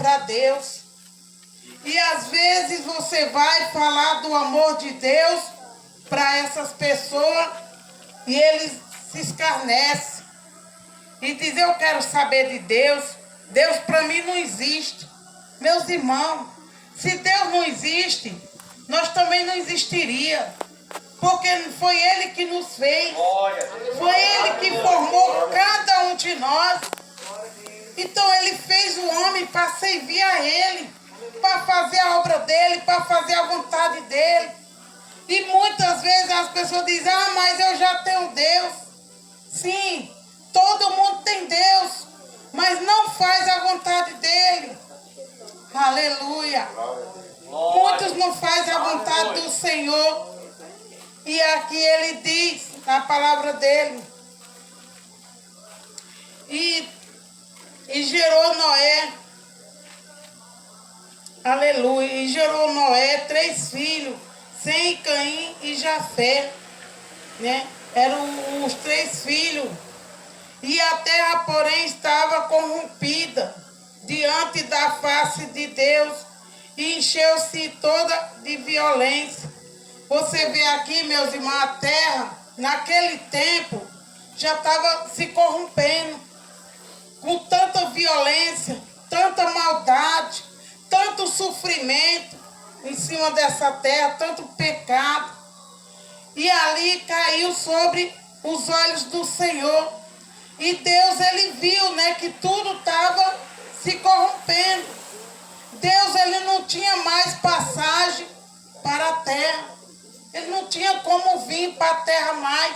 para Deus. E às vezes você vai falar do amor de Deus para essas pessoas e eles se escarnecem e dizem: eu quero saber de Deus. Deus para mim não existe. Meus irmãos, se Deus não existe, nós também não existiria. Porque foi Ele que nos fez. Foi Ele que formou cada um de nós. Então Ele fez o homem para servir a Ele, para fazer a obra dEle, para fazer a vontade dEle. E muitas vezes as pessoas dizem: ah, mas eu já tenho Deus. Sim, todo mundo tem Deus, mas não faz a vontade dEle. Aleluia. Muitos não fazem a vontade do Senhor. E aqui Ele diz, na palavra dEle, e gerou Noé, aleluia, e gerou Noé 3 filhos, Sem, Caim e Jafé, né? Eram os 3 filhos. E a terra, porém, estava corrompida diante da face de Deus e encheu-se toda de violência. Você vê aqui, meus irmãos, a terra, naquele tempo, já estava se corrompendo, com tanta violência, tanta maldade, tanto sofrimento em cima dessa terra, tanto pecado. E ali caiu sobre os olhos do Senhor. E Deus, Ele viu, né, que tudo estava se corrompendo. Deus, Ele não tinha mais passagem para a terra. Ele não tinha como vir para a terra mais.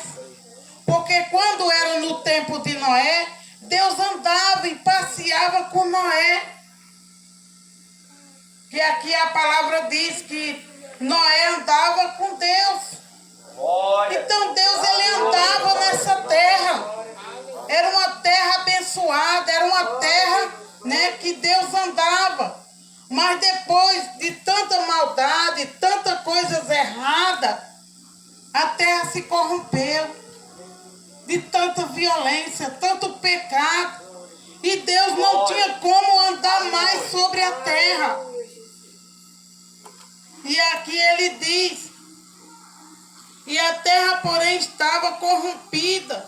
Porque quando era no tempo de Noé, Deus andava e passeava com Noé. Que aqui a palavra diz que Noé andava com Deus. Então Deus, Ele andava nessa terra. Era uma terra abençoada, era uma terra, né, que Deus andava. Mas depois de tanta maldade, tanta coisas erradas, a terra se corrompeu. De tanta violência, tanto pecado. E Deus não tinha como andar mais sobre a terra. E aqui Ele diz: e a terra, porém, estava corrompida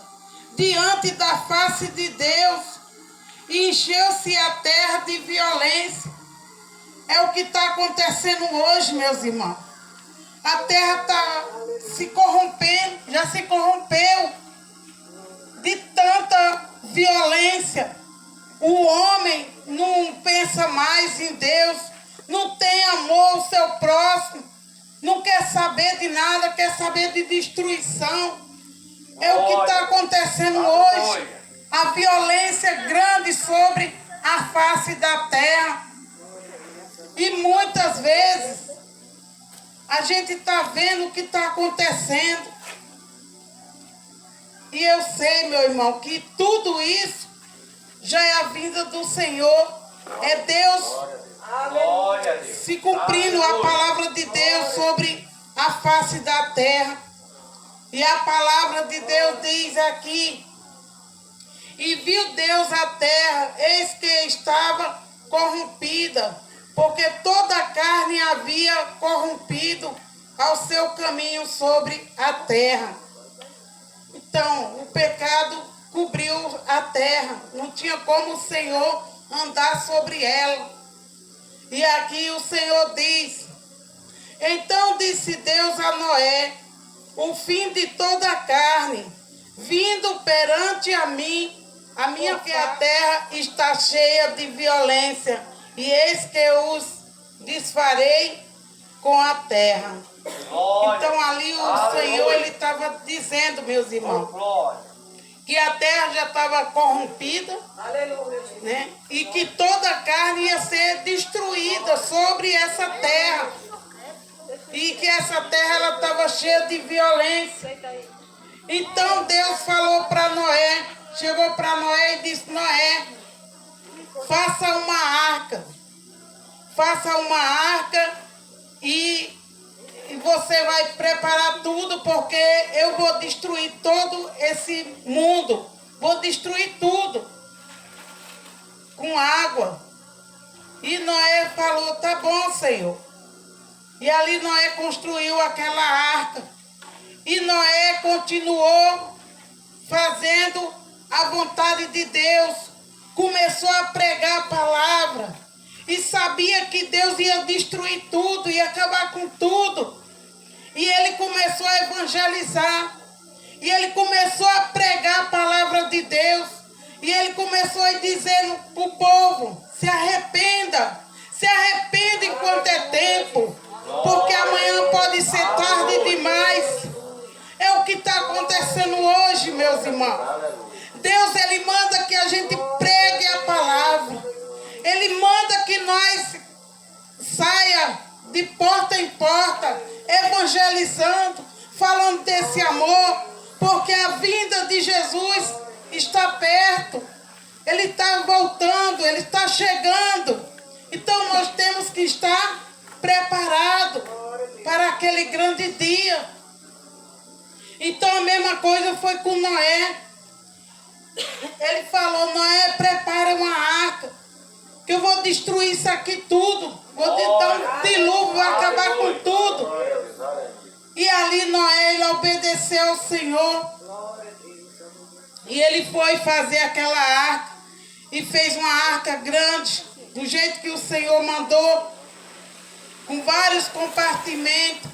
diante da face de Deus, e encheu-se a terra de violência. É o que está acontecendo hoje, meus irmãos. A terra está se corrompendo, já se corrompeu de tanta violência. O homem não pensa mais em Deus, não tem amor ao seu próximo, não quer saber de nada, quer saber de destruição. É o que está acontecendo hoje. A violência grande sobre a face da terra. E muitas vezes a gente está vendo o que está acontecendo. E eu sei, meu irmão, que tudo isso já é a vinda do Senhor. É Deus se cumprindo a palavra de Deus sobre a face da terra. E a palavra de Deus diz aqui: e viu Deus a terra, eis que estava corrompida, porque toda a carne havia corrompido ao seu caminho sobre a terra. Então, o pecado cobriu a terra, não tinha como o Senhor andar sobre ela. E aqui o Senhor diz: então disse Deus a Noé: o fim de toda a carne, vindo perante a mim, a minha que a terra está cheia de violência, e eis que eu os desfarei com a terra. Então ali o Senhor, Ele estava dizendo, meus irmãos, que a terra já estava corrompida, né? E que toda a carne ia ser destruída sobre essa terra. E que essa terra ela estava cheia de violência. Então Deus falou para Noé, chegou para Noé e disse: Noé, faça uma arca e você vai preparar tudo, porque eu vou destruir todo esse mundo, vou destruir tudo com água. E E Noé falou, tá bom, Senhor. E ali Noé construiu aquela arca. E Noé continuou fazendo a vontade de Deus. Começou a pregar a palavra. E sabia que Deus ia destruir tudo, ia acabar com tudo. E ele começou a evangelizar. E ele começou a pregar a palavra de Deus. E ele começou a dizer para o povo, se arrependa enquanto é tempo, porque amanhã pode ser tarde demais. É o que está acontecendo hoje, meus irmãos. Deus, ele manda que a gente pregue a palavra. Ele manda que nós saia de porta em porta, evangelizando, falando desse amor, porque a vinda de Jesus está perto. Ele está voltando, ele está chegando. Então nós temos que estar preparados para aquele grande dia. Então a mesma coisa foi com Noé. Ele falou, Noé, prepara uma arca, que eu vou destruir isso aqui tudo. Vou dar um dilúvio, vou acabar com tudo. E ali Noé, ele obedeceu ao Senhor. E ele foi fazer aquela arca. E fez uma arca grande, do jeito que o Senhor mandou, com vários compartimentos,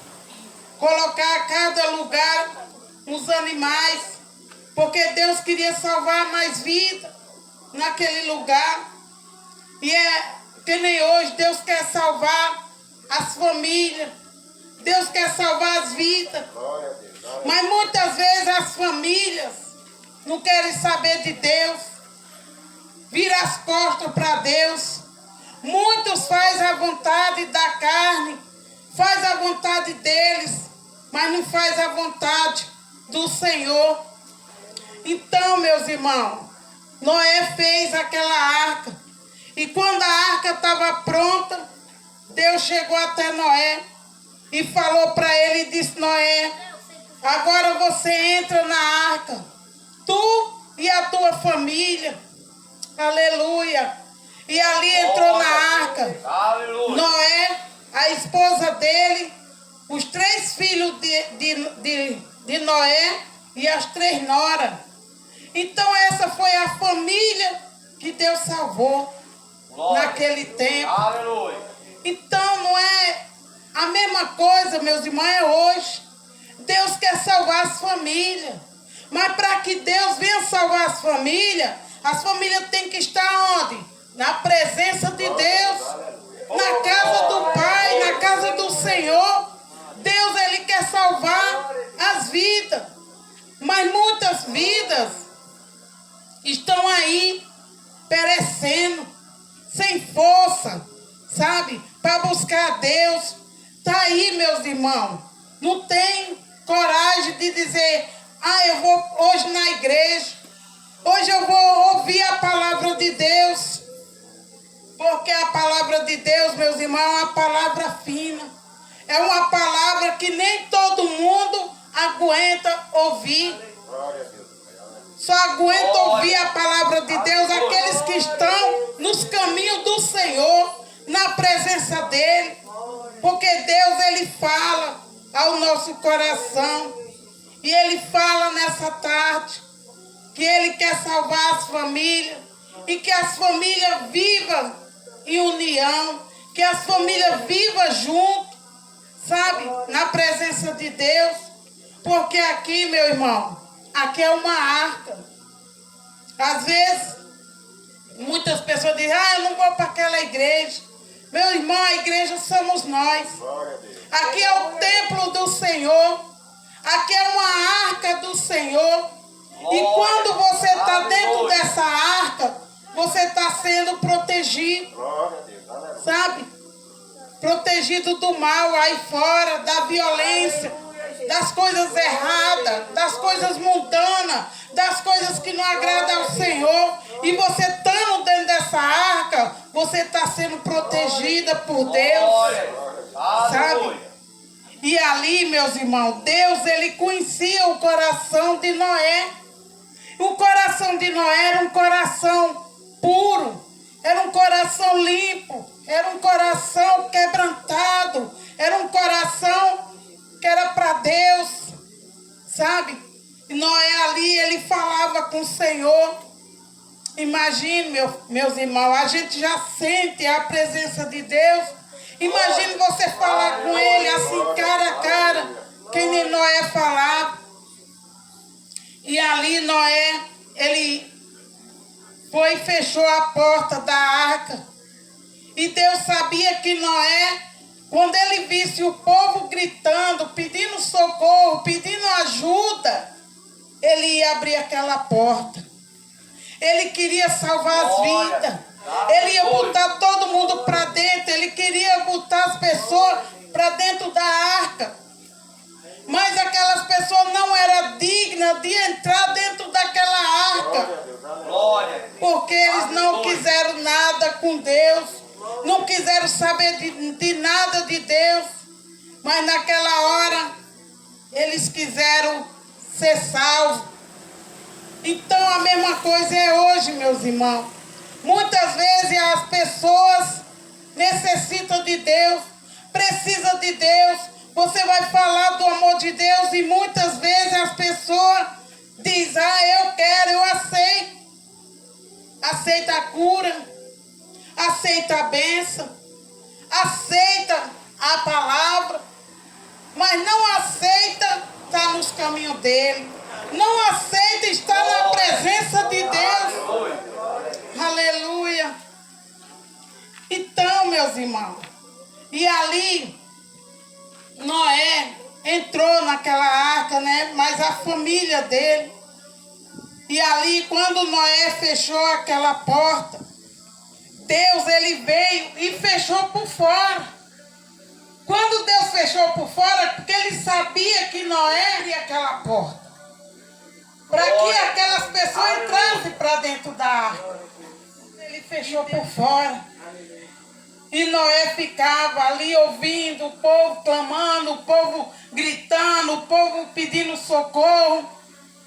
colocar a cada lugar os animais, porque Deus queria salvar mais vida naquele lugar. E é que nem hoje, Deus quer salvar as famílias, Deus quer salvar as vidas. Mas muitas vezes as famílias não querem saber de Deus, viram as costas para Deus. Muitos fazem a vontade da carne, faz a vontade deles, mas não faz a vontade do Senhor. Então, meus irmãos, Noé fez aquela arca. E quando a arca estava pronta, Deus chegou até Noé e falou para ele e disse, Noé, agora você entra na arca, tu e a tua família. Aleluia. E ali entrou na arca. Aleluia. Noé, a esposa dele, os 3 filhos de Noé e as 3 noras. Então essa foi a família que Deus salvou naquele tempo. Aleluia. Então não é a mesma coisa, meus irmãos, é hoje. Deus quer salvar as famílias. Mas para que Deus venha salvar as famílias têm que estar onde? Na presença de Deus, na casa do Pai, na casa do Senhor. Deus, ele quer salvar as vidas. Mas muitas vidas estão aí perecendo, sem força, sabe? Para buscar a Deus. Está aí, meus irmãos. Não tem coragem de dizer, eu vou hoje na igreja. Hoje eu vou ouvir a palavra de Deus. Porque a palavra de Deus, meus irmãos, é uma palavra fina. É uma palavra que nem todo mundo aguenta ouvir. Só aguenta ouvir a palavra de Deus aqueles que estão nos caminhos do Senhor, na presença dele. Porque Deus, ele fala ao nosso coração. E ele fala nessa tarde que ele quer salvar as famílias. E que as famílias vivam em união. Que as famílias vivam junto, sabe? Na presença de Deus. Porque aqui, meu irmão, aqui é uma arca. Às vezes, muitas pessoas dizem, eu não vou para aquela igreja. Meu irmão, a igreja somos nós. Aqui é o templo do Senhor. Aqui é uma arca do Senhor. E quando você está dentro dessa arca, você está sendo protegido. Sabe? Protegido do mal aí fora, da violência, das coisas erradas, das coisas mundanas, das coisas que não agradam ao Senhor. E você estando dentro dessa arca, você está sendo protegida por Deus. Sabe? E ali, meus irmãos, Deus, ele conhecia o coração de Noé. O coração de Noé era um coração puro, Era um coração limpo, era um coração quebrantado, era um coração que era para Deus, sabe? E Noé ali, ele falava com o Senhor. Imagine, meus irmãos, a gente já sente a presença de Deus. Imagine você falar com Ele assim, cara a cara, que nem Noé falava. E ali Noé, ele foi e fechou a porta da arca. E Deus sabia que Noé, quando ele visse o povo gritando, pedindo socorro, pedindo ajuda, ele ia abrir aquela porta. Ele queria salvar as vidas. Ele ia botar todo mundo para dentro. Ele queria botar as pessoas para dentro da arca. Mas aquelas pessoas não eram dignas de entrar dentro daquela arca. Porque eles não quiseram nada com Deus. Não quiseram saber de nada de Deus. Mas naquela hora, eles quiseram ser salvos. Então a mesma coisa é hoje, meus irmãos. Muitas vezes as pessoas necessitam de Deus, precisam de Deus. Você vai falar do amor de Deus e muitas vezes as pessoas dizem, eu quero, eu aceito. Aceita a cura, aceita a bênção, aceita a palavra, mas não aceita estar nos caminhos dele. Não aceita estar na presença de Deus. Aleluia. Então, meus irmãos, e ali Noé entrou naquela arca, né? Mas a família dele. E ali, quando Noé fechou aquela porta, Deus, ele veio e fechou por fora. Quando Deus fechou por fora, porque ele sabia que Noé abriria aquela porta. Para que aquelas pessoas entrassem para dentro da arca. Ele fechou por fora. E Noé ficava ali ouvindo o povo clamando, o povo gritando, o povo pedindo socorro.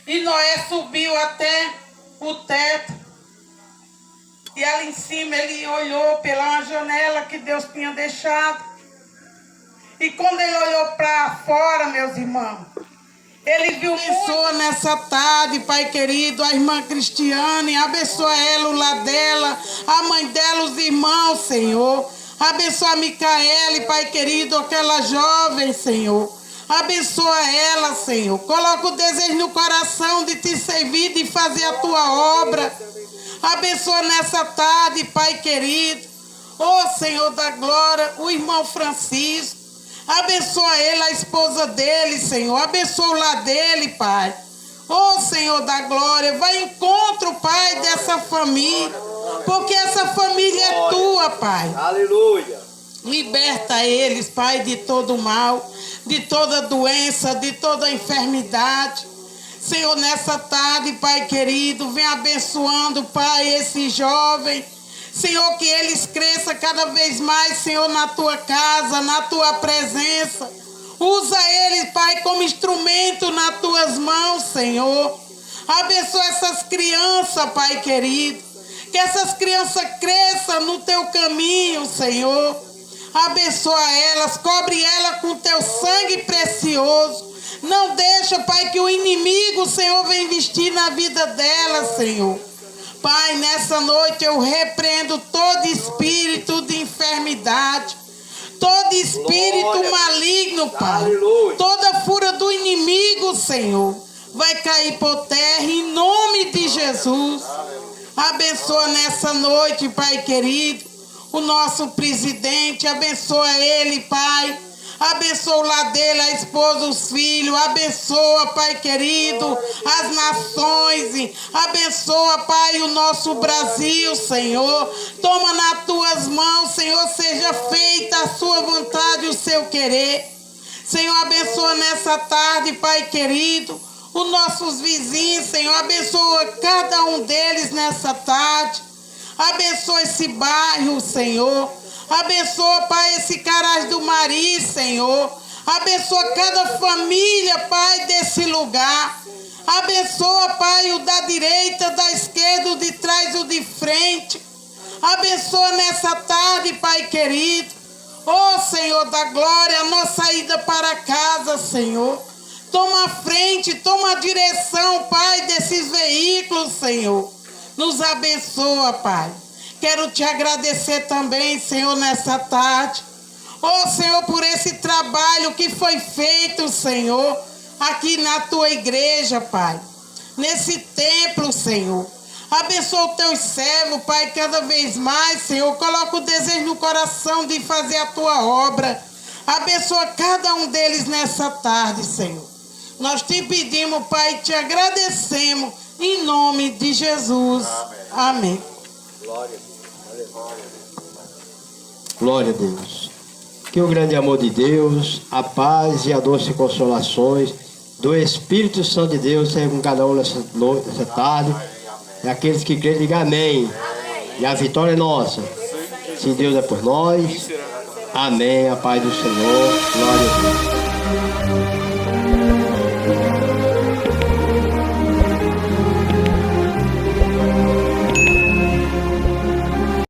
E Noé subiu até o teto. E ali em cima ele olhou pela janela que Deus tinha deixado. E quando ele olhou para fora, meus irmãos, ele viu pessoa nessa tarde, Pai querido, a irmã Cristiane, abençoa ela, o lar dela, a mãe dela, os irmãos, Senhor. Abençoa a Micaele, Pai querido, aquela jovem, Senhor. Abençoa ela, Senhor. Coloca o desejo no coração de te servir, de fazer a tua obra. Abençoa nessa tarde, Pai querido. Ô Senhor da glória, o irmão Francisco. Abençoa ele, a esposa dele, Senhor. Abençoa o lar dele, Pai. Ô Senhor da glória, vai em encontro, Pai, dessa família. Porque essa família é tua, Pai. Aleluia. Liberta eles, Pai, de todo mal, de toda doença, de toda enfermidade. Senhor, nessa tarde, Pai querido, vem abençoando, Pai, esse jovem. Senhor, que eles cresçam cada vez mais, Senhor, na tua casa, na tua presença. Usa eles, Pai, como instrumento nas tuas mãos, Senhor. Abençoa essas crianças, Pai querido. Que essas crianças cresçam no teu caminho, Senhor. Abençoa elas, cobre elas com teu sangue precioso. Não deixa, Pai, que o inimigo, Senhor, venha investir na vida delas, Senhor. Pai, nessa noite eu repreendo todo espírito de enfermidade, todo espírito maligno, Pai. Aleluia. Toda fúria do inimigo, Senhor, vai cair por terra em nome de Jesus. Abençoa nessa noite, Pai querido, o nosso presidente. Abençoa ele, Pai. Abençoa o lar dele, a esposa, os filhos. Abençoa, Pai querido, as nações. Abençoa, Pai, o nosso Brasil, Senhor. Toma nas tuas mãos, Senhor, seja feita a sua vontade, o seu querer. Senhor, abençoa nessa tarde, Pai querido, os nossos vizinhos, Senhor. Abençoa cada um deles nessa tarde. Abençoa esse bairro, Senhor. Abençoa, Pai, esse Carais do Mari, Senhor. Abençoa cada família, Pai, desse lugar. Abençoa, Pai, o da direita, da esquerda, o de trás, o de frente. Abençoa nessa tarde, Pai querido. Ó Senhor da glória, a nossa ida para casa, Senhor. Toma a frente, toma a direção, Pai, desses veículos, Senhor. Nos abençoa, Pai. Quero te agradecer também, Senhor, nessa tarde. Ó Senhor, por esse trabalho que foi feito, Senhor, aqui na tua igreja, Pai. Nesse templo, Senhor. Abençoa os teus servos, Pai, cada vez mais, Senhor. Coloca o desejo no coração de fazer a tua obra. Abençoa cada um deles nessa tarde, Senhor. Nós te pedimos, Pai, te agradecemos em nome de Jesus. Amém. Glória a Deus. Glória a Deus. Que o grande amor de Deus, a paz e a doce consolações do Espírito Santo de Deus seja com cada um nessa tarde. E aqueles que creem, digam amém. E a vitória é nossa. Se Deus é por nós, amém. A paz do Senhor. Glória a Deus.